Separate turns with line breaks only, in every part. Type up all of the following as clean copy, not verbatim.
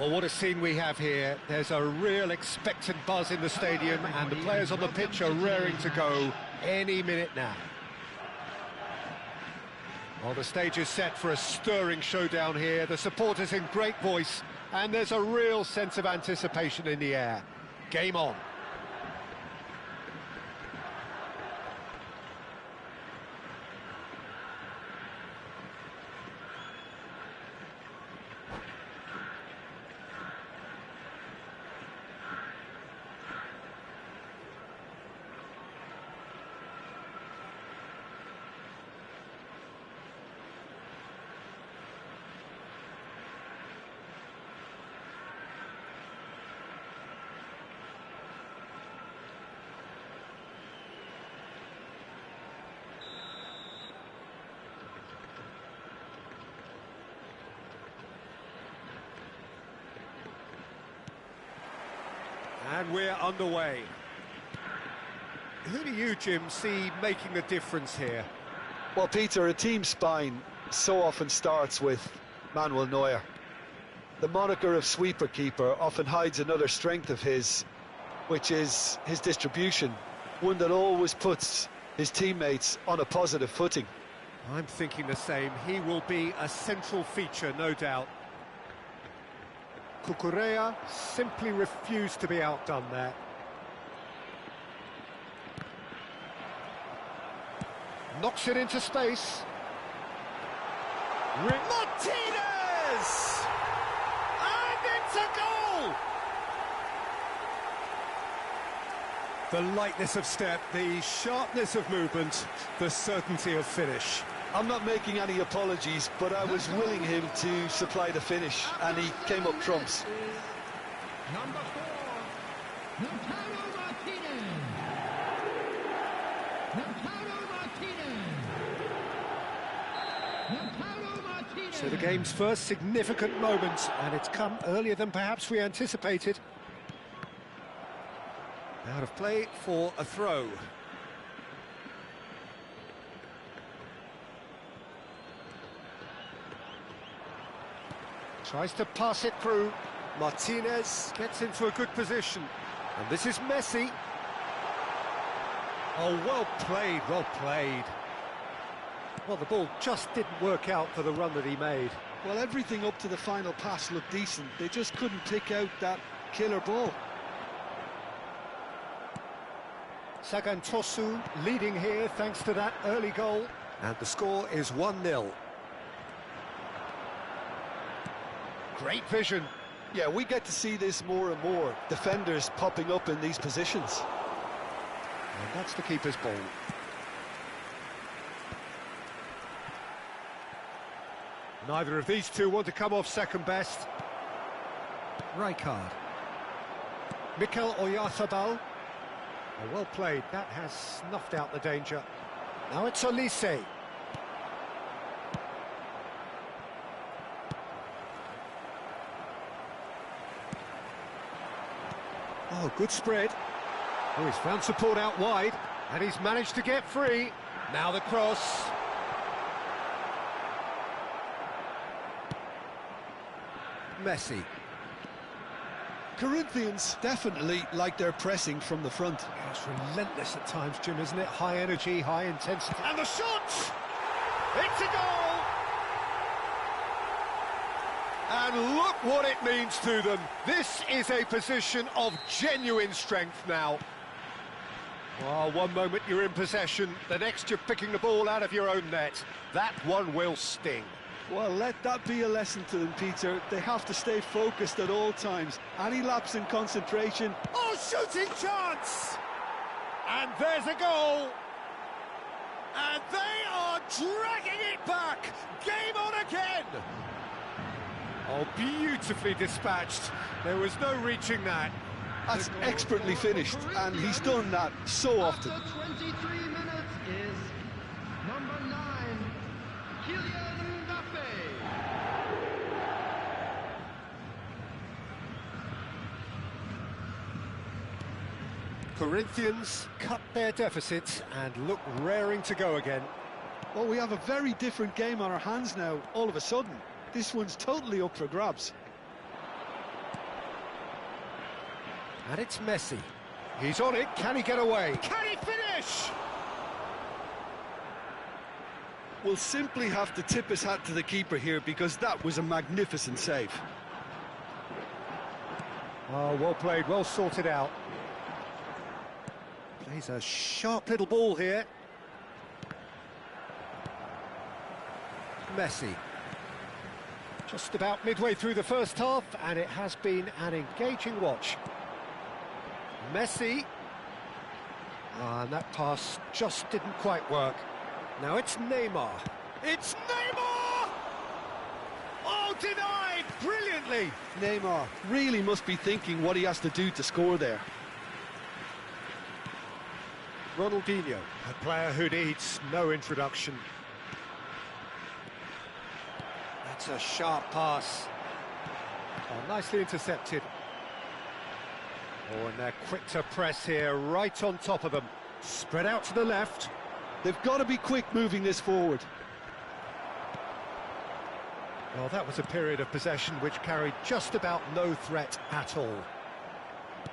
Well, what a scene we have here. There's a real expectant buzz in the stadium, and the players on the pitch are raring to go any minute now. Well, the stage is set for a stirring showdown here. The supporters in great voice, and there's a real sense of anticipation in the air. Game on. And we're underway. Who do you, Jim, see making the difference here?
Well, Peter, a team spine so often starts with Manuel Neuer. The moniker of sweeper keeper often hides another strength of his, which is his distribution, one that always puts his teammates on a positive footing.
I'm thinking the same. He will be a central feature, no doubt. Cucurella simply refused to be outdone there. Knocks it into space. Martinez! And it's a goal! The lightness of step, the sharpness of movement, the certainty of finish.
I'm not making any apologies, but I was willing him to supply the finish, and he came up trumps.
Number 4, TENTADO Martinez.
So the game's first significant moment, and it's come earlier than perhaps we anticipated. Out of play for a throw. Tries to pass it through. Martinez gets into a good position. And this is Messi. Oh, well played, well played. Well, the ball just didn't work out for the run that he made.
Well, everything up to the final pass looked decent. They just couldn't pick out that killer ball.
Sagantosu leading here thanks to that early goal. And the score is 1-0. Great vision.
Yeah, we get to see this more and more. Defenders popping up in these positions.
And that's the keeper's ball. Neither of these two want to come off second best. Rijkaard. Mikel Oyarzabal. Oh, well played. That has snuffed out the danger. Now it's Olise. Oh, good spread. Oh, he's found support out wide, and he's managed to get free. Now the cross. Messi.
Corinthians definitely like their pressing from the front.
Yeah, it's relentless at times, Jim, isn't it? High energy, high intensity. And the shot! It's a goal! And look what it means to them. This is a position of genuine strength now. Well, one moment you're in possession, the next you're picking the ball out of your own net. That one will sting.
Well, let that be a lesson to them, Peter. They have to stay focused at all times. Any lapse in concentration...
Oh, shooting chance! And there's a goal! And they are dragging it back! Game on again! Oh, beautifully dispatched. There was no reaching that.
That's expertly finished, and he's done that so often.
After 23 minutes is number 9, Kylian Mbappe.
Corinthians cut their deficit and look raring to go again.
Well, we have a very different game on our hands now, all of a sudden. This one's totally up for grabs.
And it's Messi. He's on it, can he get away? Can he finish?
We'll simply have to tip his hat to the keeper here because that was a magnificent save.
Oh, well played, well sorted out. Plays a sharp little ball here. Messi. Just about midway through the first half, and it has been an engaging watch. Messi. And that pass just didn't quite work. Now it's Neymar. It's Neymar! Oh, denied brilliantly!
Neymar really must be thinking what he has to do to score there.
Ronaldinho, a player who needs no introduction. That's a sharp pass. Oh, nicely intercepted. Oh, and they're quick to press here, right on top of them. Spread out to the left.
They've got to be quick moving this forward.
Well, that was a period of possession which carried just about no threat at all.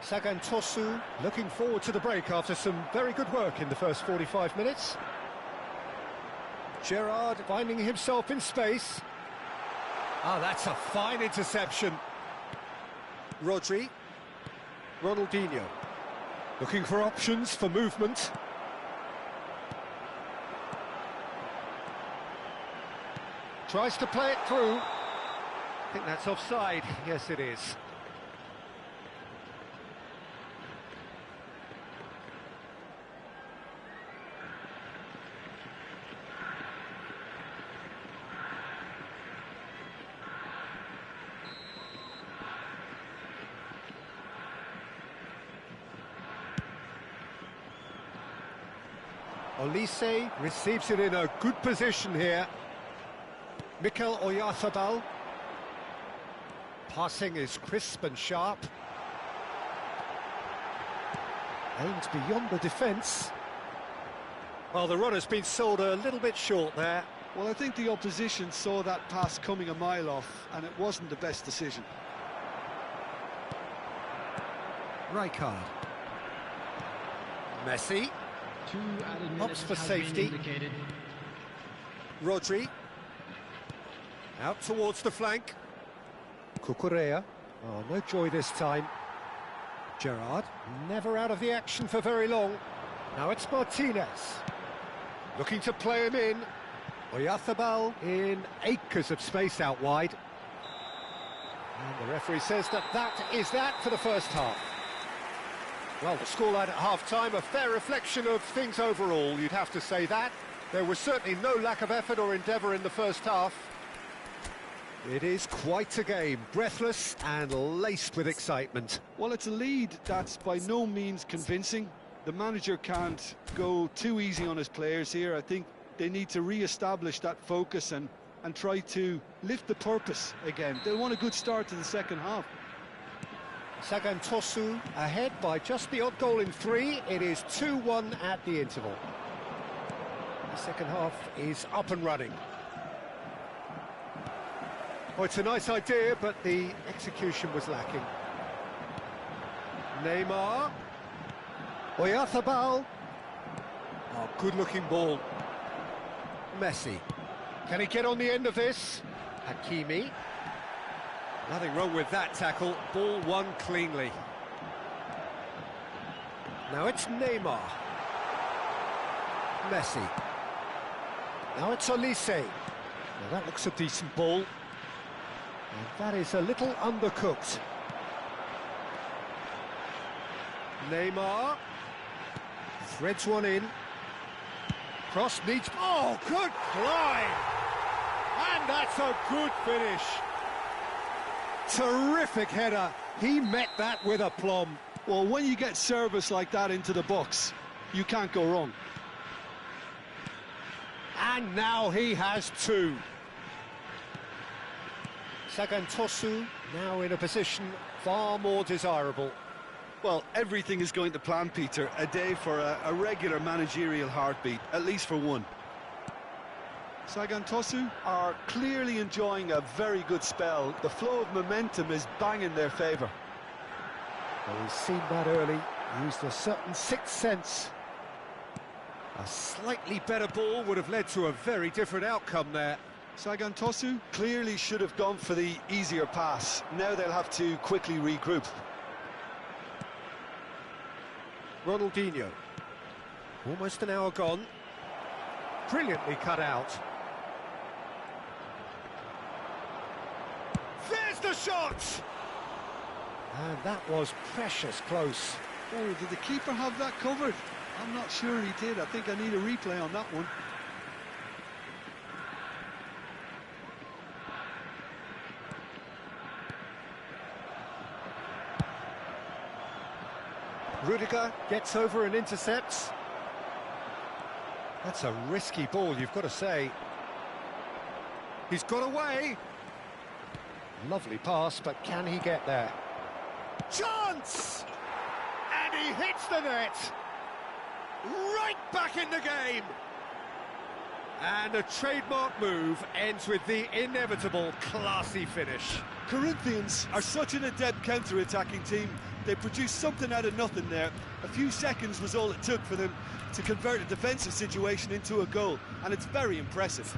Sagan Tosu looking forward to the break after some very good work in the first 45 minutes. Gerrard finding himself in space. Ah, that's a fine interception. Rodri. Ronaldinho. Looking for options for movement. Tries to play it through. I think that's offside. Yes, it is. Olise receives it in a good position here. Mikel Oyarzabal. Passing is crisp and sharp. Aimed beyond the defence. Well, the runner's been sold a little bit short there.
Well, I think the opposition saw that pass coming a mile off, and it wasn't the best decision.
Rijkaard. Messi. Hops for safety. Rodri. Out towards the flank. Cucurella. Oh, no joy this time. Gerrard, never out of the action for very long. Now it's Martinez. Looking to play him in. Oyarzabal in acres of space out wide. And the referee says that is that for the first half. Well, the scoreline at half-time, a fair reflection of things overall, you'd have to say that. There was certainly no lack of effort or endeavour in the first half. It is quite a game, breathless and laced with excitement.
Well, it's a lead that's by no means convincing. The manager can't go too easy on his players here. I think they need to re-establish that focus and try to lift the purpose again. They'll want a good start to the second half.
Sagan Tosu ahead by just the odd goal in 3. It is 2-1 at the interval. The second half is up and running. Oh, it's a nice idea, but the execution was lacking. Neymar. Oyarzabal. Oh, good-looking ball. Messi. Can he get on the end of this? Hakimi. Nothing wrong with that tackle. Ball won cleanly. Now it's Neymar. Messi. Now it's Olise. Now that looks a decent ball. And that is a little undercooked. Neymar. Threads one in. Cross needs... Oh, good climb! And that's a good finish. Terrific header. He met that with aplomb.
Well, when you get service like that into the box, you can't go wrong.
And now he has 2. Sagan Tosu now in a position far more desirable.
Well, everything is going to plan, Peter. A day for a regular managerial heartbeat, at least for one. Sagan Tosu are clearly enjoying a very good spell. The flow of momentum is bang in their favour.
Well, he's seen that early, used a certain sixth sense. A slightly better ball would have led to a very different outcome there.
Sagan Tosu clearly should have gone for the easier pass. Now they'll have to quickly regroup.
Ronaldinho. Almost an hour gone. Brilliantly cut out. There's the shot! And that was precious close.
Oh, did the keeper have that covered? I'm not sure he did. I think I need a replay on that one.
Rudiger gets over and intercepts. That's a risky ball, you've got to say. He's got away. Lovely pass, but can he get there? Chance! And he hits the net. Right back in the game. And a trademark move ends with the inevitable classy finish.
Corinthians are such an adept counter-attacking team. They produced something out of nothing there. A few seconds was all it took for them to convert a defensive situation into a goal, and it's very impressive.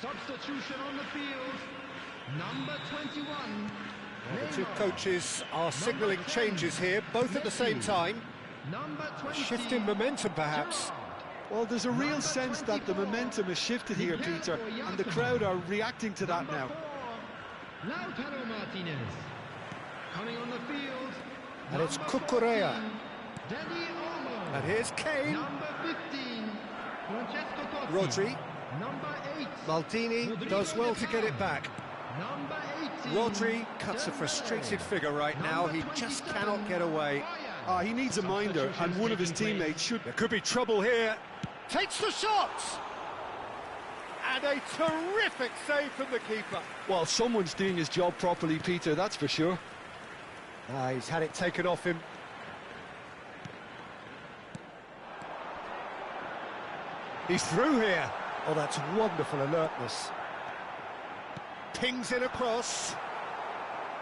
Substitution on the field, number 21.
Well, the two coaches are signalling changes here, both at the same time.
Number
A
20.
shift in momentum, perhaps.
Well, there's a real sense that the momentum has shifted here, Peter, and the crowd are reacting to that now.
Lautaro Martinez. Coming on the field.
And it's
number
Cucurella.
14, Dani Olmo.
And here's Kane.
Number 15, Francesco Totti.
Rodri.
Number 8,
Maldini
Rodrigo
does well
De
to get
Paul.
it back.
Number 18,
Rodri cuts a
Dembele.
frustrated figure right now. He just cannot get away.
He needs a minder, and one of his teammates should.
There could be trouble here. Takes the shot! And a terrific save from the keeper.
Well, someone's doing his job properly, Peter, that's for sure.
He's had it taken off him. He's through here. Oh, that's wonderful alertness. Pings in across.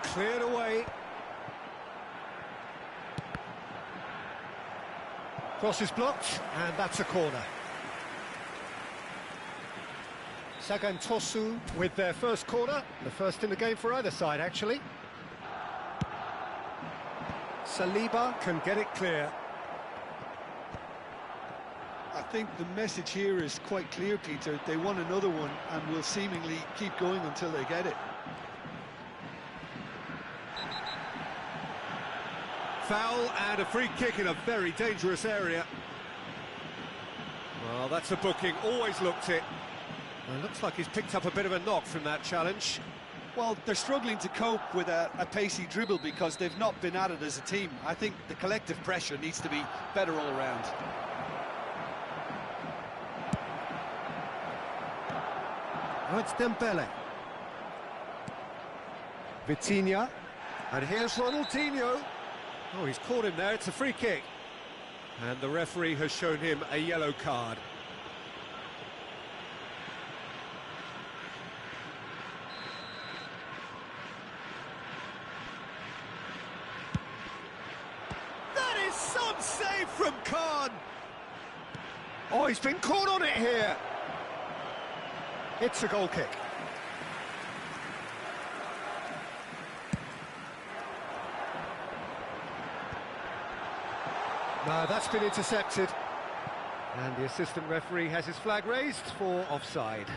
Cleared away. Cross is blocked, and that's a corner. Sagan Tosu with their first corner. The first in the game for either side, actually. Saliba can get it clear.
I think the message here is quite clear, Peter. They want another one and will seemingly keep going until they get it.
Foul and a free kick in a very dangerous area. Well, that's a booking, always looked it. Well, it looks like he's picked up a bit of a knock from that challenge.
Well, they're struggling to cope with a pacey dribble because they've not been at it as a team. I think the collective pressure needs to be better all around.
Now it's Dembele. Vitinha. And here's Ronaldinho. Oh, he's caught him there, it's a free kick. And the referee has shown him a yellow card. That is some save from Khan. Oh, he's been caught on it here. It's a goal kick. No, that's been intercepted. And the assistant referee has his flag raised for offside.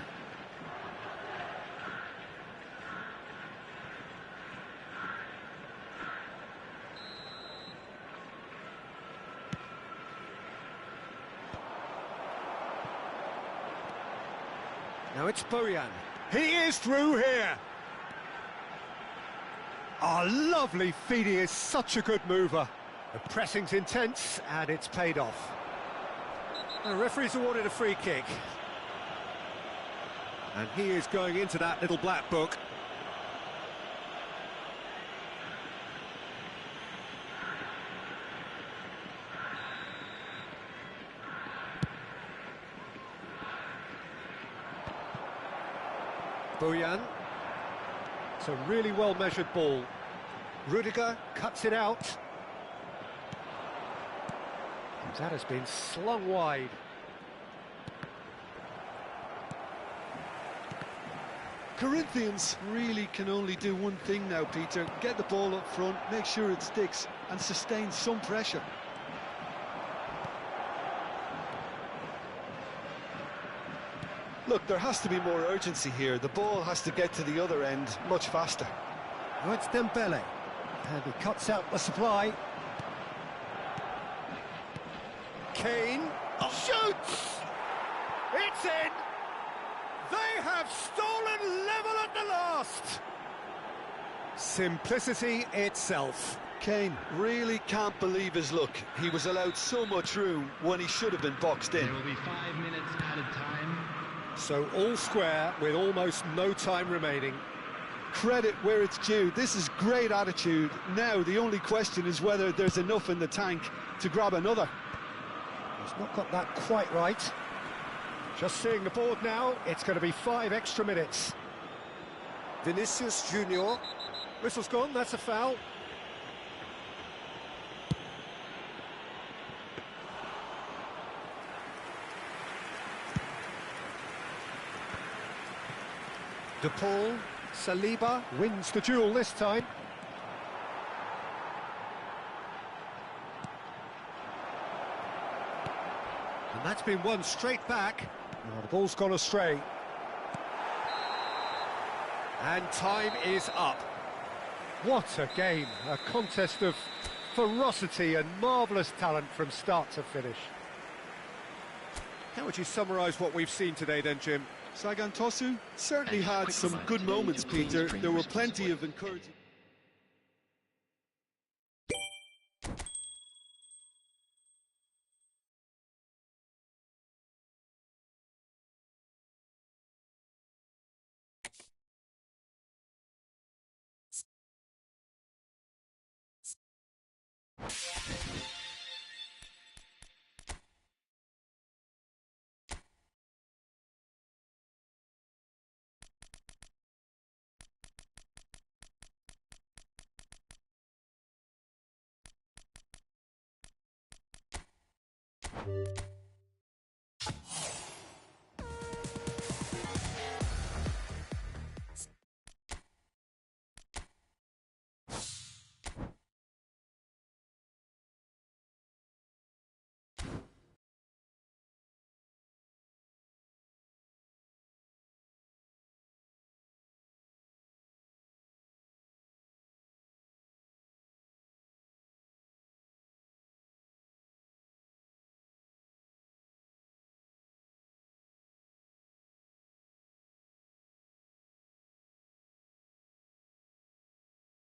Now it's Bojan. He is through here. Oh, lovely feed. He is such a good mover. The pressing's intense, and it's paid off. The referee's awarded a free kick. And he is going into that little black book. Bojan. It's a really well-measured ball. Rudiger cuts it out. That has been slung wide.
Corinthians really can only do one thing now, Peter. Get the ball up front, make sure it sticks, and sustain some pressure. Look, there has to be more urgency here. The ball has to get to the other end much faster.
Oh, it's Dembele. And he cuts out the supply. Kane shoots! It's in! They have stolen level at the last! Simplicity itself.
Kane really can't believe his luck. He was allowed so much room when he should have been boxed in.
There will be 5 minutes added time.
So all square with almost no time remaining.
Credit where it's due. This is great attitude. Now the only question is whether there's enough in the tank to grab another.
He's not got that quite right. Just seeing the board now, it's going to be 5 extra minutes. Vinicius Junior. Whistle's gone, that's a foul. De Paul, Saliba wins the duel this time. And that's been won straight back. Oh, the ball's gone astray. And time is up. What a game, a contest of ferocity and marvellous talent from start to finish. How would you summarise what we've seen today then, Jim?
Sagan Tosu certainly had some good moments, Peter. There were plenty of encouraging...